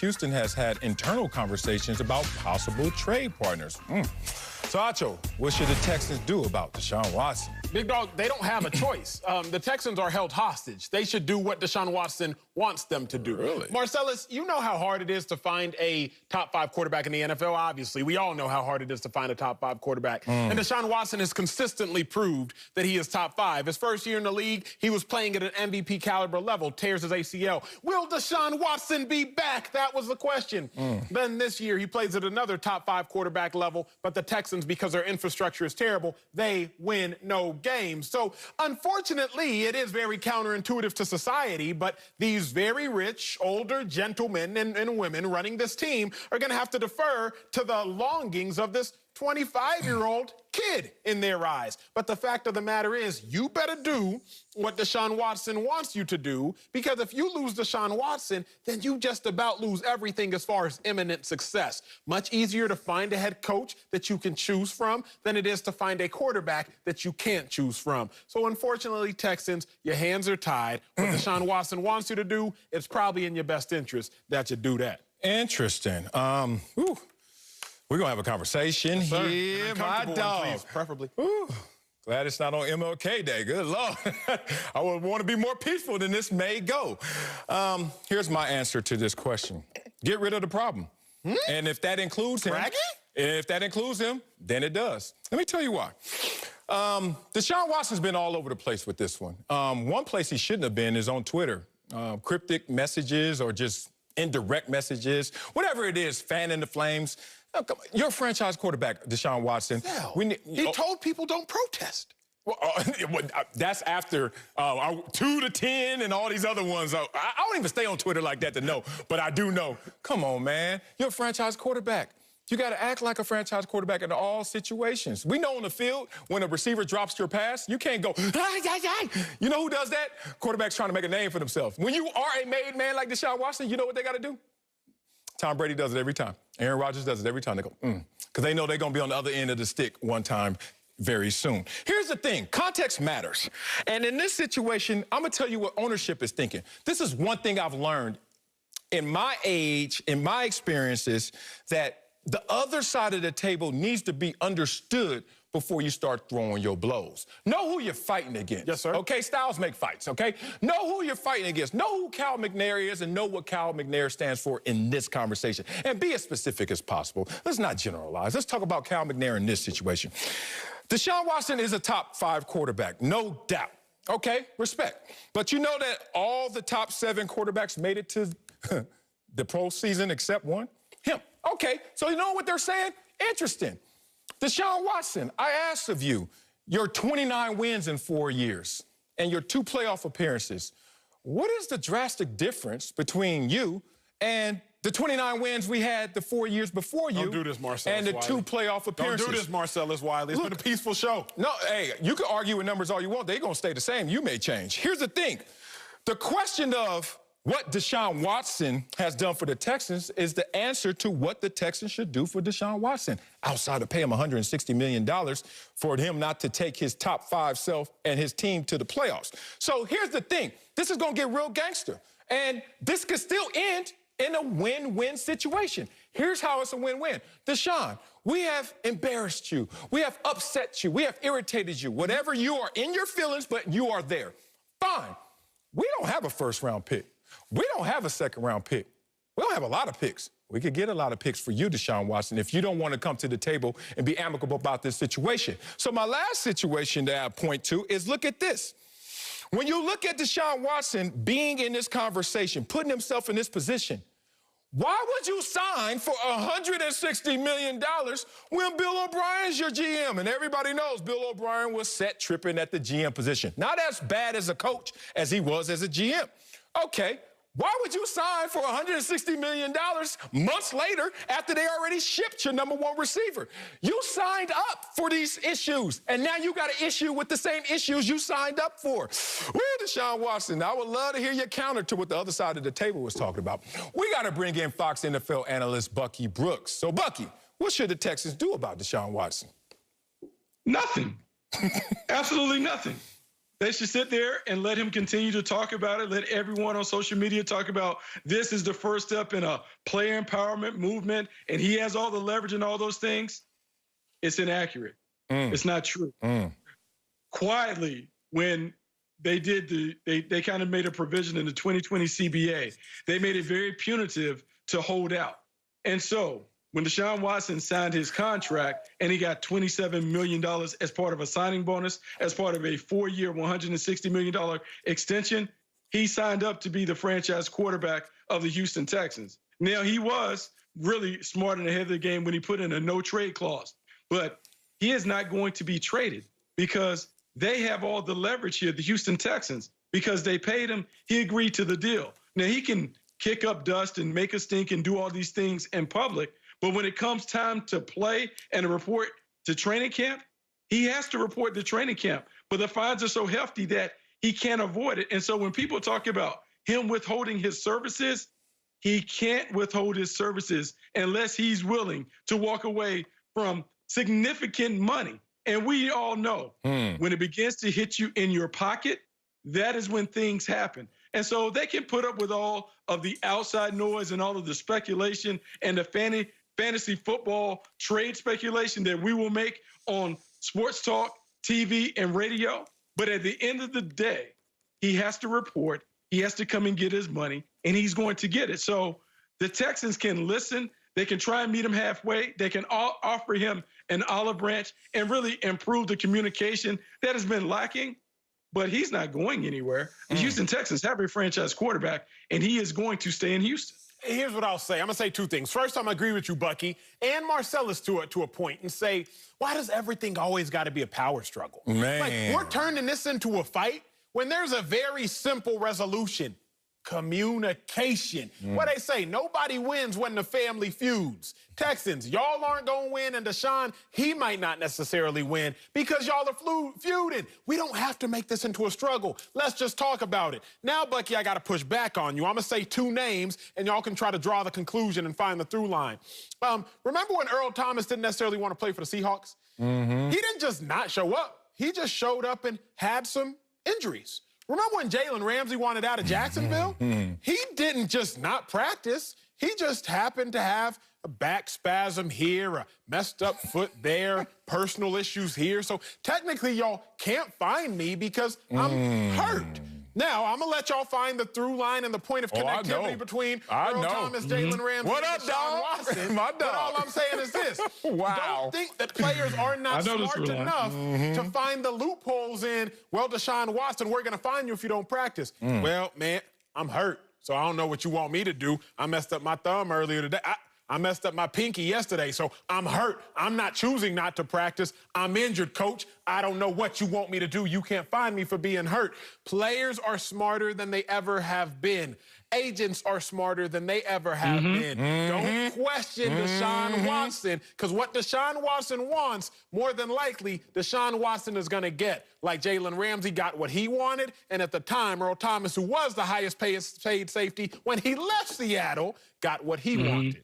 Houston has had internal conversations about possible trade partners. So, Acho, what should the Texans do about Deshaun Watson? Big dog, they don't have a choice. The Texans are held hostage. They should do what Deshaun Watson wants them to do. Really? Marcellus, you know how hard it is to find a top-5 quarterback in the NFL, obviously. We all know how hard it is to find a top-5 quarterback. And Deshaun Watson has consistently proved that he is top-5. His first year in the league, he was playing at an MVP caliber level, tears his ACL. Will Deshaun Watson be back? That was the question. Then this year, he plays at another top-5 quarterback level, but the Texans, because their infrastructure is terrible, they win no games. So, unfortunately, it is very counterintuitive to society, but these very rich, older gentlemen and women running this team are going to have to defer to the longings of this 25-year-old kid in their eyes. But the fact of the matter is, you better do what Deshaun Watson wants you to do, because if you lose Deshaun Watson, then you just about lose everything as far as imminent success. Much easier to find a head coach that you can choose from than it is to find a quarterback that you can't choose from. So unfortunately, Texans, your hands are tied. What Deshaun Watson wants you to do, it's probably in your best interest that you do that. Interesting. We're going to have a conversation here, my dog. Please, preferably. Glad it's not on MLK Day. Good Lord. I would want to be more peaceful than this may go. Here's my answer to this question. Get rid of the problem. And if that includes him, then it does. Let me tell you why. Deshaun Watson's been all over the place with this one. One place he shouldn't have been is on Twitter. Cryptic messages or just indirect messages, whatever it is, fanning the flames. Oh, come on. You're a franchise quarterback, Deshaun Watson. He told people don't protest. Well, that's after 2 to 10 and all these other ones. I don't even stay on Twitter like that to know, but I do know. Come on, man. You're a franchise quarterback. You got to act like a franchise quarterback in all situations. We know on the field, when a receiver drops your pass, you can't go, You know who does that? Quarterbacks trying to make a name for themselves. When you are a made man like Deshaun Watson, you know what they got to do? Tom Brady does it every time. Aaron Rodgers does it every time. They go, because they know they're going to be on the other end of the stick one time very soon. Here's the thing. Context matters. And in this situation, I'm going to tell you what ownership is thinking. This is one thing I've learned in my age, in my experiences, that the other side of the table needs to be understood before you start throwing your blows. Know who you're fighting against. Yes, sir. Okay, styles make fights, okay? Know who you're fighting against. Know who Cal McNair is and know what Cal McNair stands for in this conversation. And be as specific as possible. Let's not generalize. Let's talk about Cal McNair in this situation. Deshaun Watson is a top 5 quarterback, no doubt. Okay, respect. But you know that all the top 7 quarterbacks made it to the postseason except one? Him. Okay, so you know what they're saying? Interesting. Deshaun Watson, I asked of you, your 29 wins in 4 years and your 2 playoff appearances, what is the drastic difference between you and the 29 wins we had the 4 years before you? Don't do this, Marcellus and the Wiley. 2 playoff appearances. Don't do this, Marcellus Wiley. It's been a peaceful show. No, hey, you can argue with numbers all you want. They're going to stay the same. You may change. Here's the thing. The question of what Deshaun Watson has done for the Texans is the answer to what the Texans should do for Deshaun Watson, outside of pay him $160 million for him not to take his top 5 self and his team to the playoffs. So here's the thing. This is going to get real gangster. And this could still end in a win-win situation. Here's how it's a win-win. Deshaun, we have embarrassed you. We have upset you. We have irritated you. Whatever you are in your feelings, but you are there. Fine. We don't have a first-round pick. We don't have a 2nd-round pick. We don't have a lot of picks. We could get a lot of picks for you, Deshaun Watson, if you don't want to come to the table and be amicable about this situation. So my last situation that I point to is look at this. When you look at Deshaun Watson being in this conversation, putting himself in this position, why would you sign for $160 million when Bill O'Brien's your GM? And everybody knows Bill O'Brien was set tripping at the GM position. Not as bad as a coach as he was as a GM. Okay. Why would you sign for $160 million months later after they already shipped your #1 receiver? You signed up for these issues, and now you got an issue with the same issues you signed up for. Well, Deshaun Watson, I would love to hear your counter to what the other side of the table was talking about. We got to bring in Fox NFL analyst Bucky Brooks. So, Bucky, what should the Texans do about Deshaun Watson? Nothing. Absolutely nothing. They should sit there and let him continue to talk about it. Let everyone on social media talk about this is the first step in a player empowerment movement, and he has all the leverage and all those things. It's inaccurate. It's not true. Quietly, when they did they kind of made a provision in the 2020 CBA, they made it very punitive to hold out. And so when Deshaun Watson signed his contract and he got $27 million as part of a signing bonus, as part of a 4-year, $160 million extension, he signed up to be the franchise quarterback of the Houston Texans. Now, he was really smart and ahead of the game when he put in a no-trade clause, but he is not going to be traded because they have all the leverage here, the Houston Texans, because they paid him. He agreed to the deal. Now, he can kick up dust and make a stink and do all these things in public, but when it comes time to play and to report to training camp, he has to report to training camp. But the fines are so hefty that he can't avoid it. And so when people talk about him withholding his services, he can't withhold his services unless he's willing to walk away from significant money. And we all know when it begins to hit you in your pocket, that is when things happen. And so they can put up with all of the outside noise and all of the speculation and the fantasy football trade speculation that we will make on sports talk, TV, and radio. But at the end of the day, he has to report, he has to come and get his money, and he's going to get it. So the Texans can listen. They can try and meet him halfway. They can offer him an olive branch and really improve the communication that has been lacking. But he's not going anywhere. The Houston Texans have a franchise quarterback, and he is going to stay in Houston. Here's what I'll say. I'm going to say two things. First, I'm going to agree with you, Bucky, and Marcellus to a point and say, why does everything always got to be a power struggle? Man. Like, we're turning this into a fight when there's a very simple resolution. Communication. What they say, nobody wins when the family feuds. Texans, y'all aren't going to win, and Deshaun, he might not necessarily win because y'all are feuding. We don't have to make this into a struggle. Let's just talk about it. Now, Bucky, I got to push back on you. I'm going to say two names, and y'all can try to draw the conclusion and find the through line. Remember when Earl Thomas didn't necessarily want to play for the Seahawks? He didn't just not show up. He just showed up and had some injuries. Remember when Jalen Ramsey wanted out of Jacksonville? He didn't just not practice. He just happened to have a back spasm here, a messed up foot there, personal issues here. So technically, y'all can't find me because I'm hurt. Now, I'm going to let y'all find the through line and the point of connectivity between Earl Thomas, Jalen Ramsey, what and up, Deshaun Watson. But all I'm saying is this. Don't think that players are not smart enough to find the loopholes in, well, Deshaun Watson, we're going to find you if you don't practice. Well, man, I'm hurt, so I don't know what you want me to do. I messed up my thumb earlier today. I messed up my pinky yesterday, so I'm hurt. I'm not choosing not to practice. I'm injured, coach. I don't know what you want me to do. You can't find me for being hurt. Players are smarter than they ever have been. Agents are smarter than they ever have been. Don't question Deshaun Watson, because what Deshaun Watson wants, more than likely, Deshaun Watson is going to get. Like Jalen Ramsey got what he wanted, and at the time, Earl Thomas, who was the highest paid safety when he left Seattle, got what he wanted.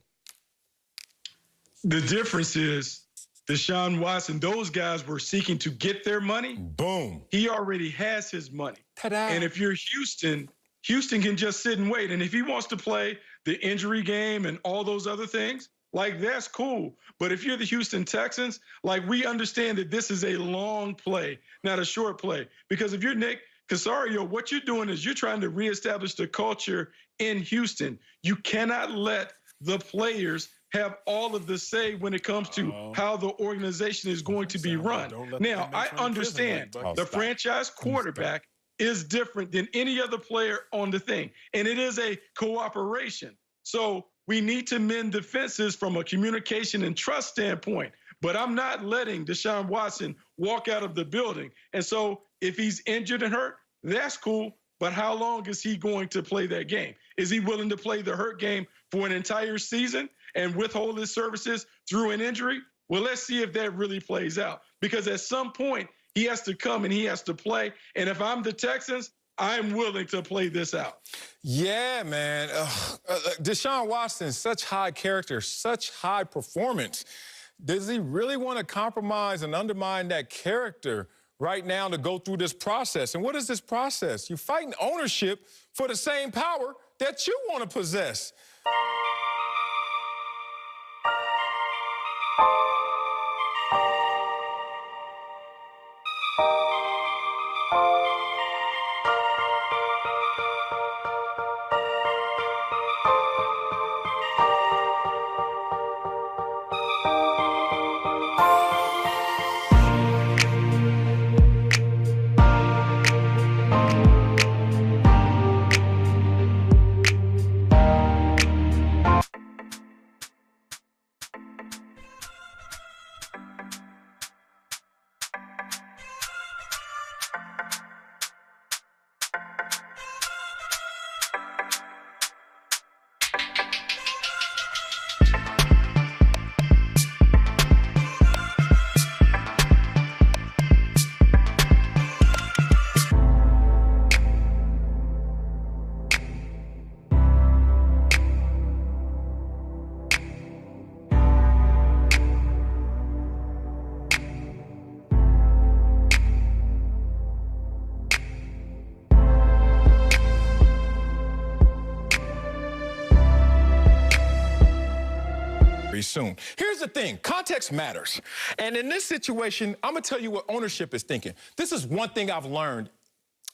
The difference is Deshaun Watson, those guys were seeking to get their money. Boom. He already has his money. Ta-da. And if you're Houston, Houston can just sit and wait. And if he wants to play the injury game and all those other things, like, that's cool. But if you're the Houston Texans, like, we understand that this is a long play, not a short play. Because if you're Nick Casario, what you're doing is you're trying to reestablish the culture in Houston. You cannot let the players have all of the say when it comes to how the organization is going to be run. Now, I understand the franchise quarterback is different than any other player on the thing, and it is a cooperation. So we need to mend the fences from a communication and trust standpoint, but I'm not letting Deshaun Watson walk out of the building. And so if he's injured and hurt, that's cool, but how long is he going to play that game? Is he willing to play the hurt game for an entire season and withhold his services through an injury? Well, let's see if that really plays out. Because at some point, he has to come and he has to play. And if I'm the Texans, I'm willing to play this out. Yeah, man. Deshaun Watson, such high character, such high performance. Does he really want to compromise and undermine that character right now to go through this process. And what is this process? You're fighting ownership for the same power that you want to possess. Soon. Here's the thing, context matters. And in this situation, I'm gonna tell you what ownership is thinking. This is one thing I've learned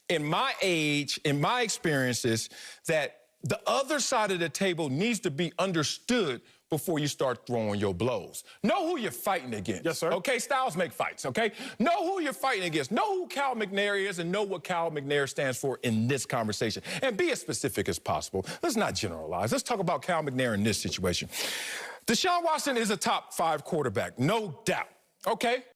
in my age, in my experiences, that the other side of the table needs to be understood before you start throwing your blows. Know who you're fighting against. Yes, sir. Okay, styles make fights, okay? Know who you're fighting against. Know who Cal McNair is and know what Cal McNair stands for in this conversation. And be as specific as possible. Let's not generalize. Let's talk about Cal McNair in this situation. Deshaun Watson is a top 5 quarterback, no doubt, okay?